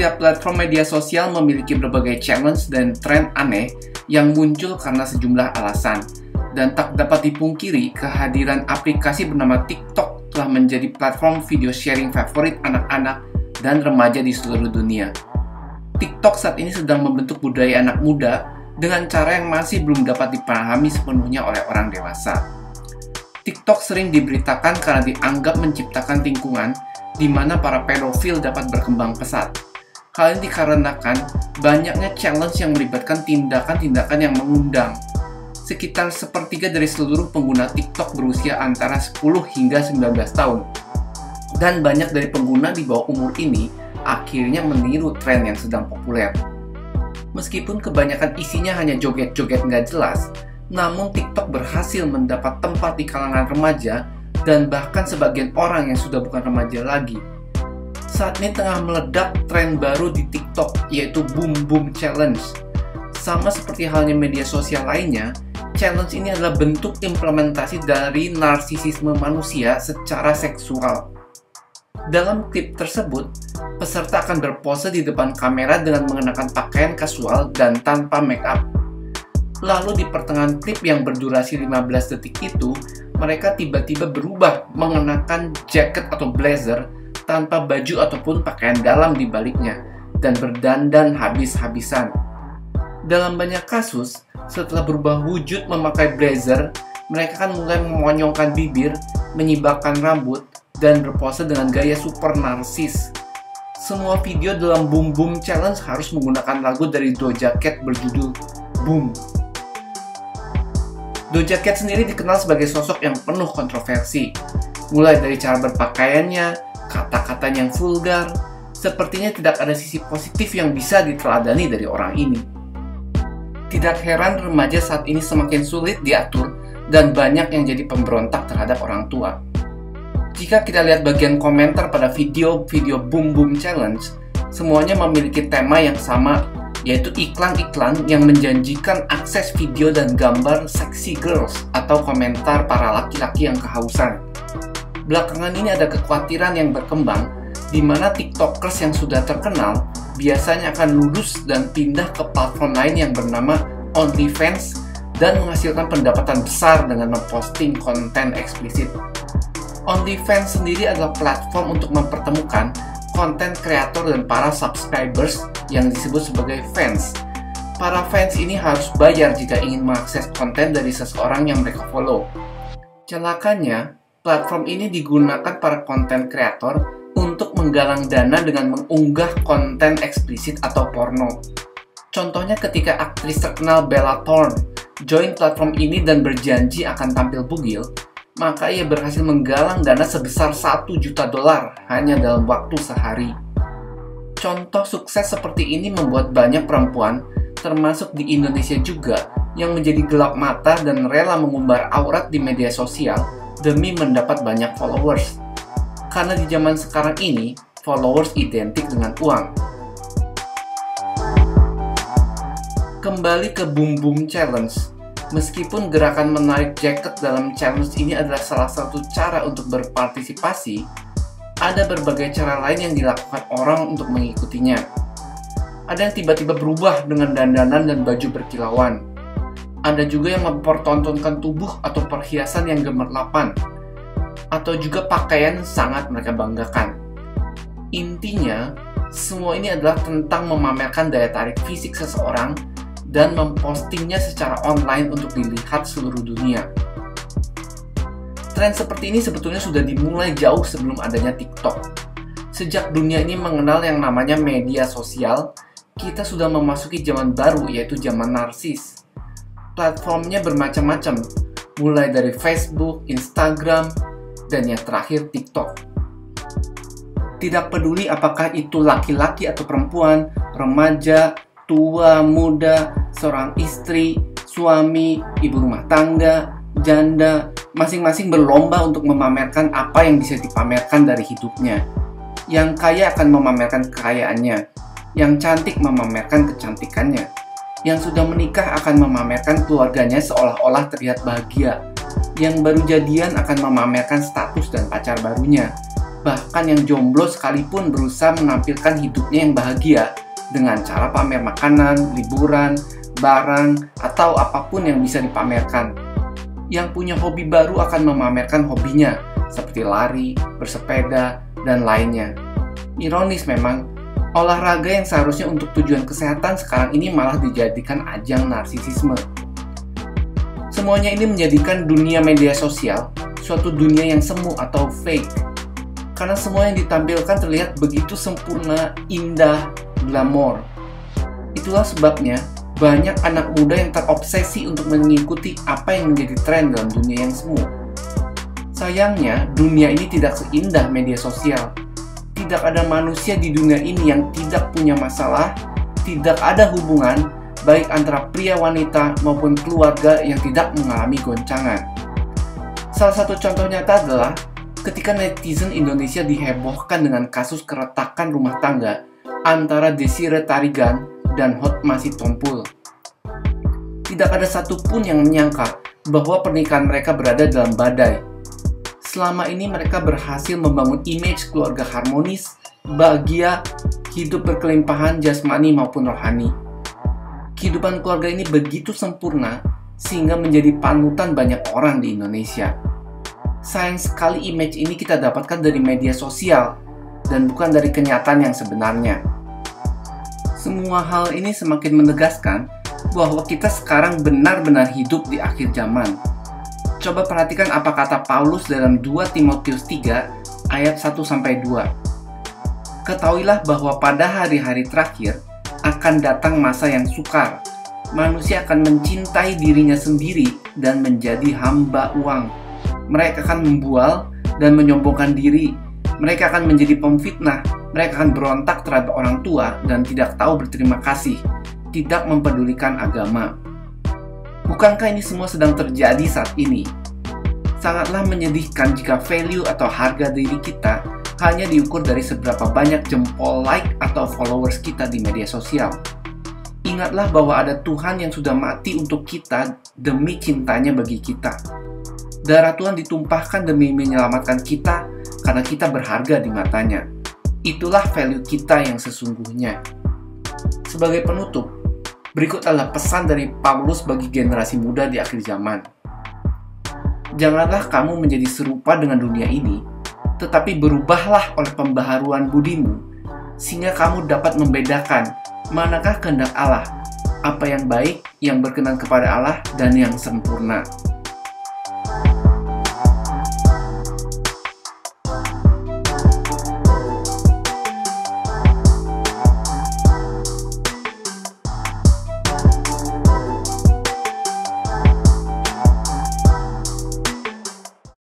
Setiap platform media sosial memiliki berbagai challenge dan tren aneh yang muncul karena sejumlah alasan. Dan tak dapat dipungkiri, kehadiran aplikasi bernama TikTok telah menjadi platform video sharing favorit anak-anak dan remaja di seluruh dunia. TikTok saat ini sedang membentuk budaya anak muda dengan cara yang masih belum dapat dipahami sepenuhnya oleh orang dewasa. TikTok sering diberitakan karena dianggap menciptakan lingkungan di mana para pedofil dapat berkembang pesat. Hal ini dikarenakan banyaknya challenge yang melibatkan tindakan-tindakan yang mengundang. Sekitar sepertiga dari seluruh pengguna TikTok berusia antara 10 hingga 19 tahun. Dan banyak dari pengguna di bawah umur ini akhirnya meniru tren yang sedang populer. Meskipun kebanyakan isinya hanya joget-joget nggak jelas, namun TikTok berhasil mendapat tempat di kalangan remaja dan bahkan sebagian orang yang sudah bukan remaja lagi. Saat ini tengah meledak tren baru di TikTok, yaitu Boom Boom Challenge. Sama seperti halnya media sosial lainnya, challenge ini adalah bentuk implementasi dari narsisisme manusia secara seksual. Dalam klip tersebut, peserta akan berpose di depan kamera dengan mengenakan pakaian kasual dan tanpa make up. Lalu di pertengahan klip yang berdurasi 15 detik itu, mereka tiba-tiba berubah mengenakan jaket atau blazer tanpa baju ataupun pakaian dalam di baliknya dan berdandan habis-habisan. Dalam banyak kasus, setelah berubah wujud memakai blazer, mereka akan mulai memonyongkan bibir, menyibakkan rambut, dan berpose dengan gaya super narsis. Semua video dalam Boom Boom Challenge harus menggunakan lagu dari Doja Cat berjudul Boom. Doja Cat sendiri dikenal sebagai sosok yang penuh kontroversi, mulai dari cara berpakaiannya, kata-katanya yang vulgar. Sepertinya tidak ada sisi positif yang bisa diteladani dari orang ini. Tidak heran remaja saat ini semakin sulit diatur dan banyak yang jadi pemberontak terhadap orang tua. Jika kita lihat bagian komentar pada video-video Boom Boom Challenge, semuanya memiliki tema yang sama, yaitu iklan-iklan yang menjanjikan akses video dan gambar sexy girls atau komentar para laki-laki yang kehausan. Belakangan ini ada kekhawatiran yang berkembang di mana TikTokers yang sudah terkenal biasanya akan lulus dan pindah ke platform lain yang bernama OnlyFans dan menghasilkan pendapatan besar dengan memposting konten eksplisit. OnlyFans sendiri adalah platform untuk mempertemukan konten kreator dan para subscribers yang disebut sebagai fans. Para fans ini harus bayar jika ingin mengakses konten dari seseorang yang mereka follow. Celakanya, platform ini digunakan para konten kreator untuk menggalang dana dengan mengunggah konten eksplisit atau porno. Contohnya ketika aktris terkenal Bella Thorne join platform ini dan berjanji akan tampil bugil, maka ia berhasil menggalang dana sebesar $1 juta hanya dalam waktu sehari. Contoh sukses seperti ini membuat banyak perempuan, termasuk di Indonesia juga, yang menjadi gelap mata dan rela mengumbar aurat di media sosial demi mendapat banyak followers. Karena di zaman sekarang ini, followers identik dengan uang. Kembali ke Boom Boom Challenge. Meskipun gerakan menarik jaket dalam challenge ini adalah salah satu cara untuk berpartisipasi, ada berbagai cara lain yang dilakukan orang untuk mengikutinya. Ada yang tiba-tiba berubah dengan dandanan dan baju berkilauan. Ada juga yang mempertontonkan tubuh atau perhiasan yang gemerlapan, atau juga pakaian sangat mereka banggakan. Intinya, semua ini adalah tentang memamerkan daya tarik fisik seseorang dan mempostingnya secara online untuk dilihat seluruh dunia. Tren seperti ini sebetulnya sudah dimulai jauh sebelum adanya TikTok. Sejak dunia ini mengenal yang namanya media sosial, kita sudah memasuki zaman baru, yaitu zaman narsis. Platformnya bermacam-macam, mulai dari Facebook, Instagram, dan yang terakhir TikTok. Tidak peduli apakah itu laki-laki atau perempuan, remaja, tua, muda, seorang istri, suami, ibu rumah tangga, janda, masing-masing berlomba untuk memamerkan apa yang bisa dipamerkan dari hidupnya. Yang kaya akan memamerkan kekayaannya, yang cantik memamerkan kecantikannya, yang sudah menikah akan memamerkan keluarganya seolah-olah terlihat bahagia, yang baru jadian akan memamerkan status dan pacar barunya, Bahkan yang jomblo sekalipun berusaha menampilkan hidupnya yang bahagia dengan cara pamer makanan, liburan, barang, atau apapun yang bisa dipamerkan. Yang punya hobi baru akan memamerkan hobinya, seperti lari, bersepeda, dan lainnya. Ironis memang, olahraga yang seharusnya untuk tujuan kesehatan sekarang ini malah dijadikan ajang narsisisme. Semuanya ini menjadikan dunia media sosial suatu dunia yang semu atau fake. Karena semua yang ditampilkan terlihat begitu sempurna, indah, glamor. Itulah sebabnya banyak anak muda yang terobsesi untuk mengikuti apa yang menjadi tren dalam dunia yang semu. Sayangnya, dunia ini tidak seindah media sosial. Tidak ada manusia di dunia ini yang tidak punya masalah, tidak ada hubungan, baik antara pria wanita maupun keluarga yang tidak mengalami goncangan. Salah satu contoh nyata adalah ketika netizen Indonesia dihebohkan dengan kasus keretakan rumah tangga antara Desire Tarigan dan Hotma Sitompul. Tidak ada satupun yang menyangka bahwa pernikahan mereka berada dalam badai. Selama ini mereka berhasil membangun image keluarga harmonis, bahagia, hidup berkelimpahan jasmani maupun rohani. Kehidupan keluarga ini begitu sempurna sehingga menjadi panutan banyak orang di Indonesia. Sayang sekali image ini kita dapatkan dari media sosial dan bukan dari kenyataan yang sebenarnya. Semua hal ini semakin menegaskan bahwa kita sekarang benar-benar hidup di akhir zaman. Coba perhatikan apa kata Paulus dalam 2 Timotius 3 ayat 1-2. Ketahuilah bahwa pada hari-hari terakhir akan datang masa yang sukar. Manusia akan mencintai dirinya sendiri dan menjadi hamba uang. Mereka akan membual dan menyombongkan diri. Mereka akan menjadi pemfitnah. Mereka akan berontak terhadap orang tua dan tidak tahu berterima kasih. Tidak mempedulikan agama. Bukankah ini semua sedang terjadi saat ini? Sangatlah menyedihkan jika value atau harga diri kita hanya diukur dari seberapa banyak jempol like atau followers kita di media sosial. Ingatlah bahwa ada Tuhan yang sudah mati untuk kita demi cintanya bagi kita. Darah Tuhan ditumpahkan demi menyelamatkan kita karena kita berharga di matanya. Itulah value kita yang sesungguhnya. Sebagai penutup, berikut adalah pesan dari Paulus bagi generasi muda di akhir zaman. Janganlah kamu menjadi serupa dengan dunia ini, tetapi berubahlah oleh pembaharuan budimu, sehingga kamu dapat membedakan manakah kehendak Allah, apa yang baik, yang berkenan kepada Allah, dan yang sempurna.